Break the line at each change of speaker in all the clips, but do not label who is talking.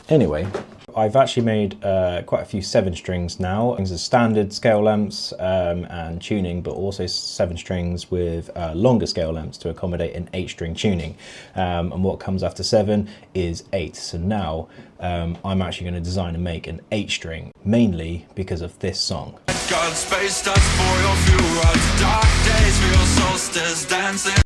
Anyway, I've actually made quite a few 7 strings now. These are standard scale lengths and tuning, but also 7 strings with longer scale lengths to accommodate an 8 string tuning. And what comes after 7 is 8. So now I'm actually going to design and make an 8 string, mainly because of this song.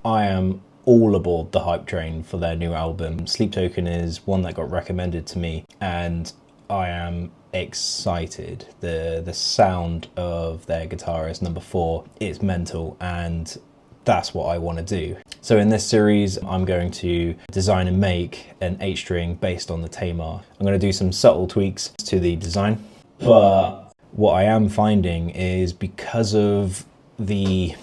I am all aboard the hype train for their new album. Sleep Token is one that got recommended to me, and I am excited. The sound of their guitarist number 4 is mental, and that's what I want to do. So in this series, I'm going to design and make an 8 string based on the Tamar. I'm going to do some subtle tweaks to the design, but what I am finding is because of the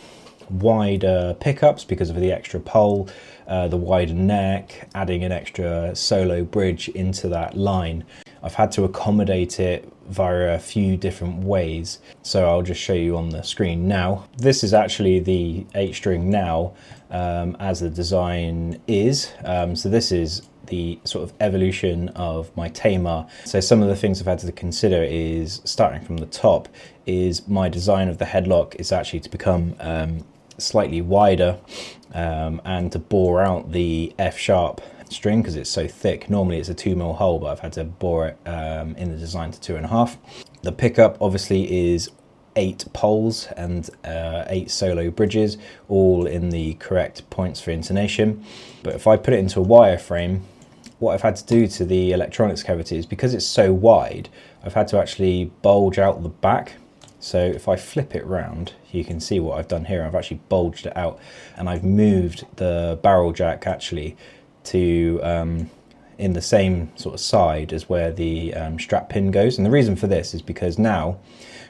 wider pickups, because of the extra pole, the wider neck, adding an extra solo bridge into that line, I've had to accommodate it via a few different ways. So I'll just show you on the screen now. This is actually the 8 string now as the design is. So this is the sort of evolution of my Tamar. So some of the things I've had to consider is, starting from the top, is my design of the headlock is actually to become slightly wider and to bore out the F sharp string because it's so thick. Normally it's a 2mm hole, but I've had to bore it in the design to 2.5. The pickup obviously is 8 poles and 8 solo bridges, all in the correct points for intonation. But if I put it into a wireframe, what I've had to do to the electronics cavity is, because it's so wide, I've had to actually bulge out the back. So if I flip it round, you can see what I've done here. I've actually bulged it out, and I've moved the barrel jack actually to in the same sort of side as where the strap pin goes. And the reason for this is because now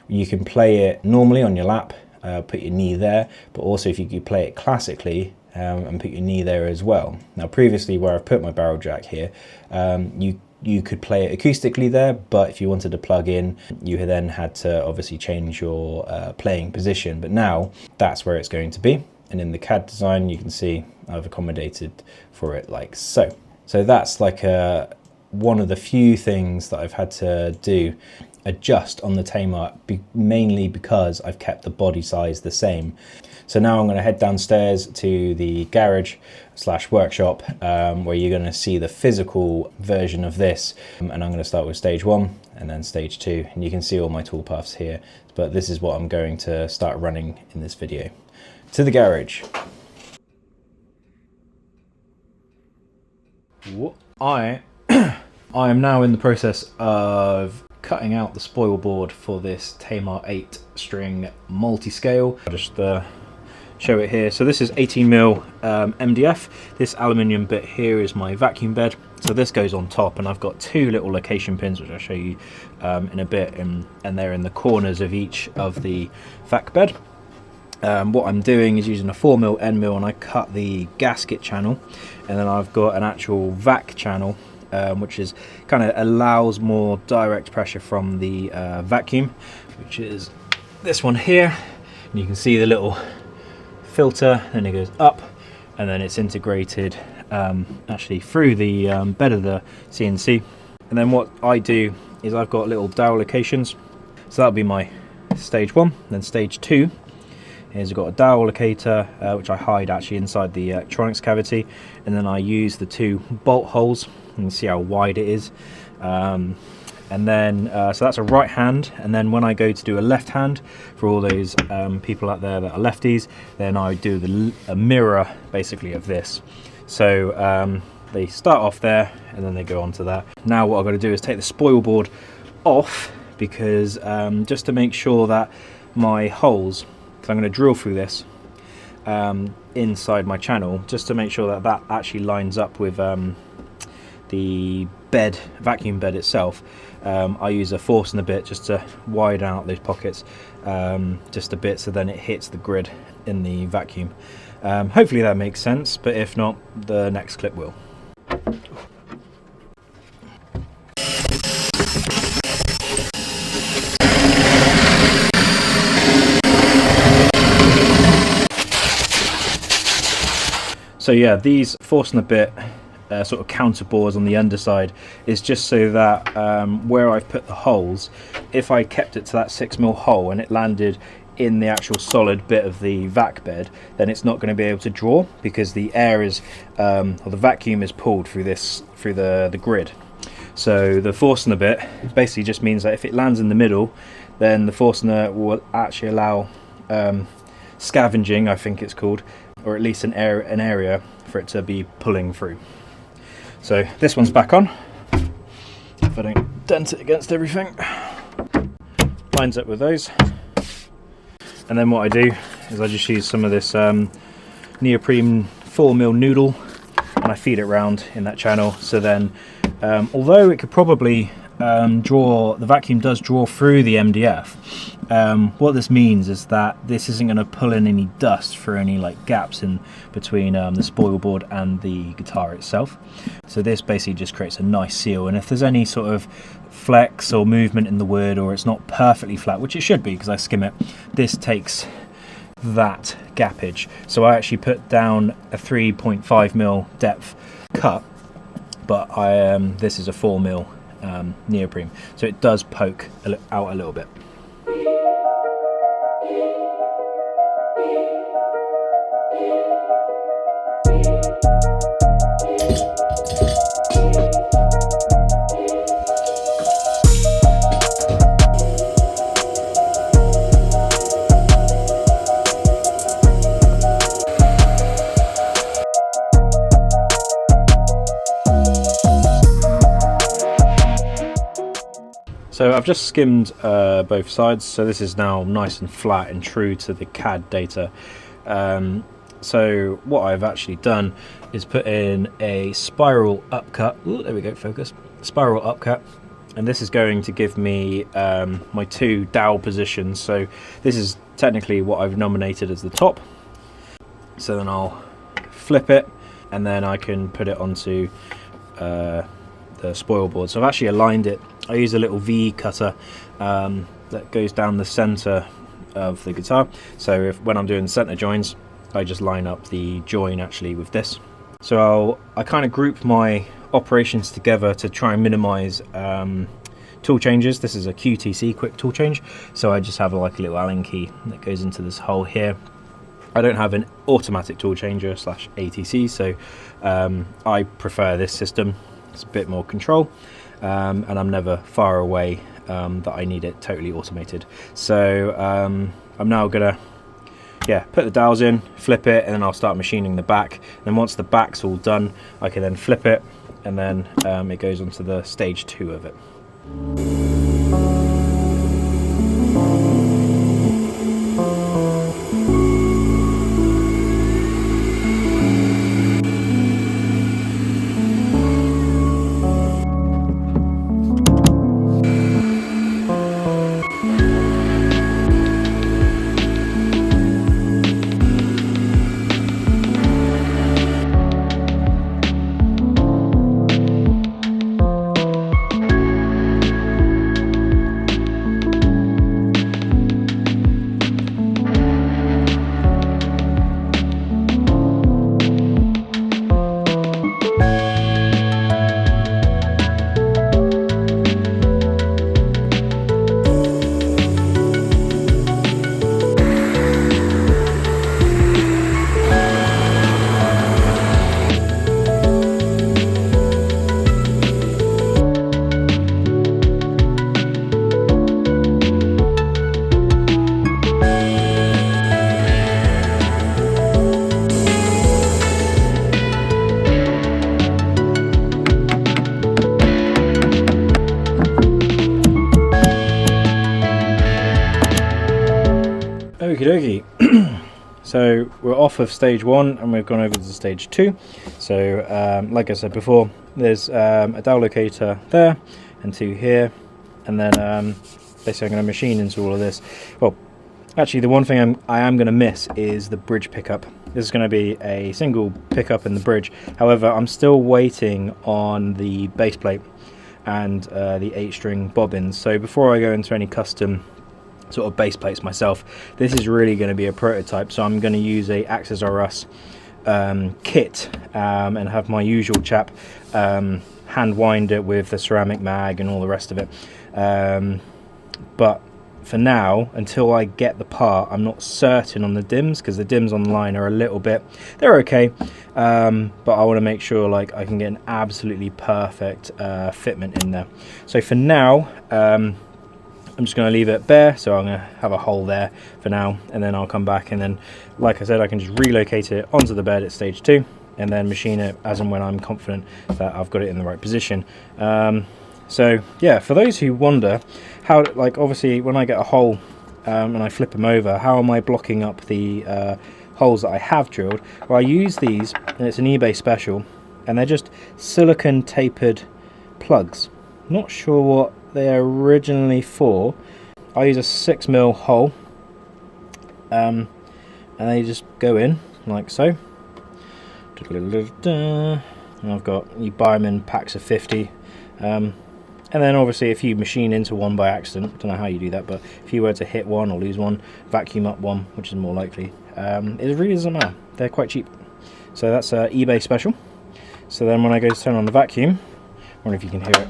you can play it normally on your lap, put your knee there, but also if you could play it classically and put your knee there as well. Now previously, where I've put my barrel jack here, you could play it acoustically there, but if you wanted to plug in, you then had to obviously change your playing position. But now that's where it's going to be. And in the CAD design, you can see I've accommodated for it like so. So that's like one of the few things that I've had to adjust on the Tamar, mainly because I've kept the body size the same. So now I'm going to head downstairs to the garage / workshop where you're going to see the physical version of this. And I'm going to start with stage 1 and then stage 2. And you can see all my toolpaths here, but this is what I'm going to start running in this video. To the garage. I am now in the process of cutting out the spoil board for this Tamar 8 string multi-scale. I'll just show it here. So this is 18mm MDF. This aluminium bit here is my vacuum bed. So this goes on top, and I've got 2 little location pins, which I'll show you in a bit, and they're in the corners of each of the vac bed. What I'm doing is using a 4mm end mill, and I cut the gasket channel, and then I've got an actual vac channel which is kind of allows more direct pressure from the vacuum, which is this one here. And you can see the little filter, and it goes up, and then it's integrated actually through the bed of the CNC. And then what I do is I've got little dowel locations, so that'll be my stage 1. Then stage 2 is I've got a dowel locator which I hide actually inside the electronics cavity, and then I use the 2 bolt holes. You can see how wide it is. And then so that's a right hand, and then when I go to do a left hand, for all those people out there that are lefties, then I do a mirror basically of this. So they start off there and then they go on to that. Now what I've got to do is take the spoil board off, because just to make sure that my holes, because I'm going to drill through this inside my channel, just to make sure that that actually lines up with the bed, vacuum bed itself. I use a Forstner bit just to widen out those pockets just a bit, so then it hits the grid in the vacuum. Hopefully that makes sense, but if not, the next clip will. So yeah, these Forstner bit sort of counterbores on the underside is just so that where I've put the holes, if I kept it to that 6mm hole and it landed in the actual solid bit of the vac bed, then it's not going to be able to draw, because the air is or the vacuum is pulled through the grid. So the Forstner bit basically just means that if it lands in the middle, then the Forstner will actually allow scavenging, I think it's called, or at least an area for it to be pulling through. So this one's back on, if I don't dent it against everything. Lines up with those. And then what I do is I just use some of this neoprene 4mm noodle, and I feed it around in that channel. So then, although it could probably the vacuum does draw through the MDF, what this means is that this isn't going to pull in any dust through any like gaps in between the spoil board and the guitar itself. So this basically just creates a nice seal, and if there's any sort of flex or movement in the wood, or it's not perfectly flat, which it should be because I skim it, this takes that gappage. So I actually put down a 3.5mm depth cut, but this is a 4mm neoprene, so it does poke out a little bit. So I've just skimmed both sides, so this is now nice and flat and true to the CAD data. So what I've actually done is put in a spiral upcut. Ooh, there we go, focus. Spiral upcut, and this is going to give me my two dowel positions. So this is technically what I've nominated as the top. So then I'll flip it, and then I can put it onto the spoil board. So I've actually aligned it. I use a little V cutter that goes down the center of the guitar. So when I'm doing center joins, I just line up the join actually with this. So I kind of group my operations together to try and minimize tool changes. This is a QTC, quick tool change. So I just have like a little Allen key that goes into this hole here. I don't have an automatic tool changer / ATC, so I prefer this system. It's a bit more control. And I'm never far away that I need it totally automated. So I'm now gonna put the dowels in, flip it, and then I'll start machining the back. And then once the back's all done, I can then flip it, and then it goes onto the stage 2 of it. Okie dokie. So we're off of stage 1 and we've gone over to stage 2. So like I said before, there's a dowel locator there and 2 here, and then basically I'm going to machine into all of this. Well, actually the one thing I am going to miss is the bridge pickup. This is going to be a single pickup in the bridge. However, I'm still waiting on the bass plate and the 8-string bobbins. So before I go into any custom sort of bass plates myself, this is really going to be a prototype. So I'm going to use a Axis R Us kit and have my usual chap hand wind it with the ceramic mag and all the rest of it. But for now, until I get the part, I'm not certain on the dims, because the dims online are a little bit, they're okay, but I want to make sure like I can get an absolutely perfect fitment in there. So for now, I'm just going to leave it bare, so I'm going to have a hole there for now, and then I'll come back, and then like I said, I can just relocate it onto the bed at stage 2 and then machine it as and when I'm confident that I've got it in the right position. So yeah, for those who wonder how, like, obviously when I get a hole and I flip them over, how am I blocking up the holes that I have drilled? Well, I use these, and it's an eBay special, and they're just silicone tapered plugs. Not sure what they're originally for. I use a 6mm hole, and they just go in like so. And I've got, you buy them in packs of 50. And then obviously if you machine into one by accident, don't know how you do that, but if you were to hit one or lose one, vacuum up one, which is more likely, it really doesn't matter. They're quite cheap. So that's eBay special. So then when I go to turn on the vacuum, I wonder if you can hear it.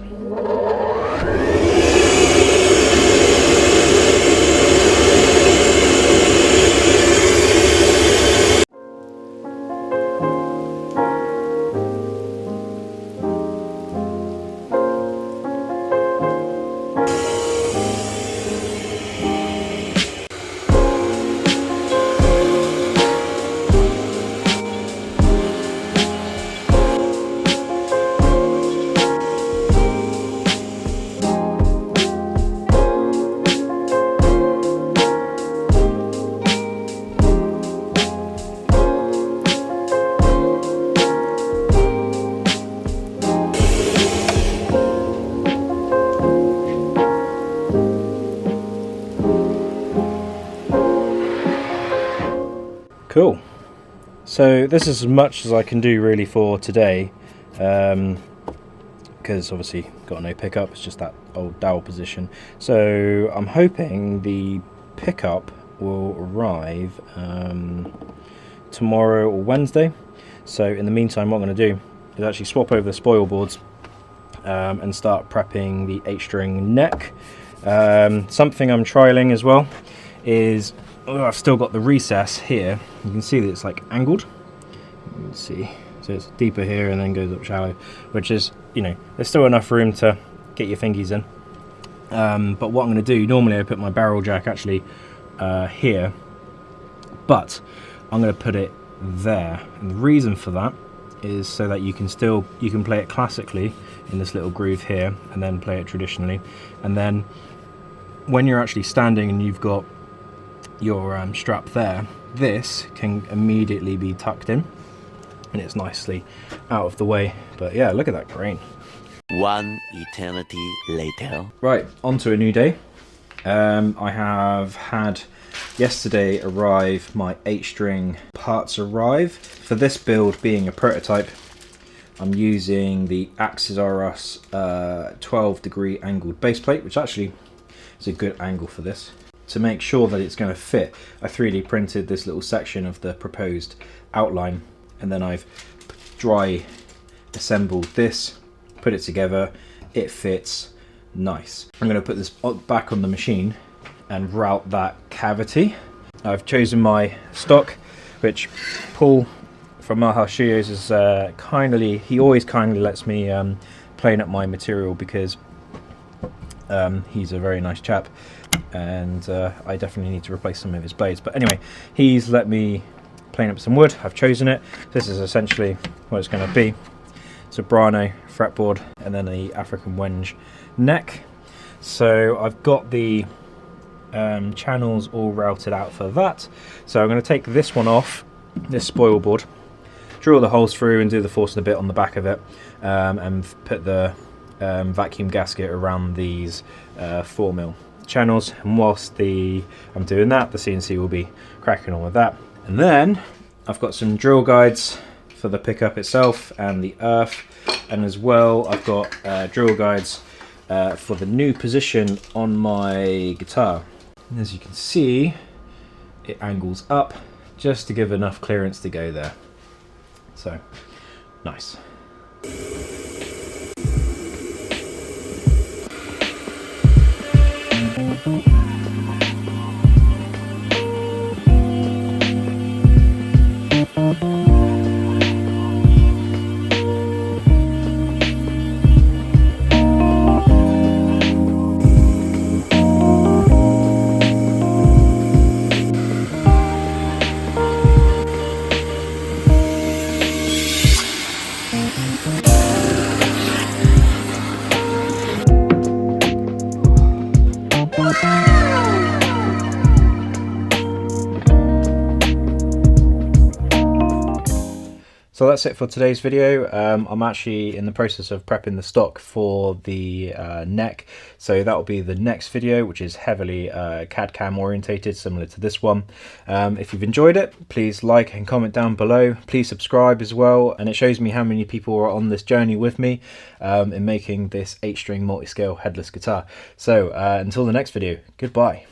Cool. So this is as much as I can do really for today, because obviously got no pickup, it's just that old dowel position. So I'm hoping the pickup will arrive tomorrow or Wednesday. So in the meantime, what I'm going to do is actually swap over the spoil boards and start prepping the 8-string neck. Something I'm trialing as well is, I've still got the recess here. You can see that it's like angled. Let's see. So it's deeper here and then goes up shallow, which is, you know, there's still enough room to get your fingies in. But what I'm going to do, normally I put my barrel jack actually here, but I'm going to put it there. And the reason for that is so that you can play it classically in this little groove here, and then play it traditionally. And then when you're actually standing and you've got your strap there, this can immediately be tucked in and it's nicely out of the way. But yeah, look at that grain.
One eternity later.
Right, on to a new day. I have had yesterday arrive, my 8-string parts arrive. For this build being a prototype, I'm using the Axis RS 12-degree angled base plate, which actually is a good angle for this. To make sure that it's going to fit, I 3D printed this little section of the proposed outline, and then I've dry assembled this, put it together, it fits nice. I'm going to put this back on the machine and route that cavity. I've chosen my stock, which Paul from Maha Studios is he always kindly lets me plane up my material, because he's a very nice chap, and I definitely need to replace some of his blades. But anyway, he's let me plane up some wood. I've chosen it. This is essentially what it's going to be. It's a Brano fretboard and then the African Wenge neck. So I've got the channels all routed out for that. So I'm going to take this one off, this spoil board, drill the holes through and do the force and a bit on the back of it, and put the vacuum gasket around these 4mm channels. And whilst I'm doing that, the CNC will be cracking on with that. And then I've got some drill guides for the pickup itself and the earth, and as well I've got drill guides for the new position on my guitar. And as you can see, it angles up just to give enough clearance to go there. So nice. So that's it for today's video. I'm actually in the process of prepping the stock for the neck, so that will be the next video, which is heavily CAD CAM orientated, similar to this one. If you've enjoyed it, please like and comment down below. Please subscribe as well, and it shows me how many people are on this journey with me in making this 8-string multi-scale headless guitar. So until the next video, goodbye.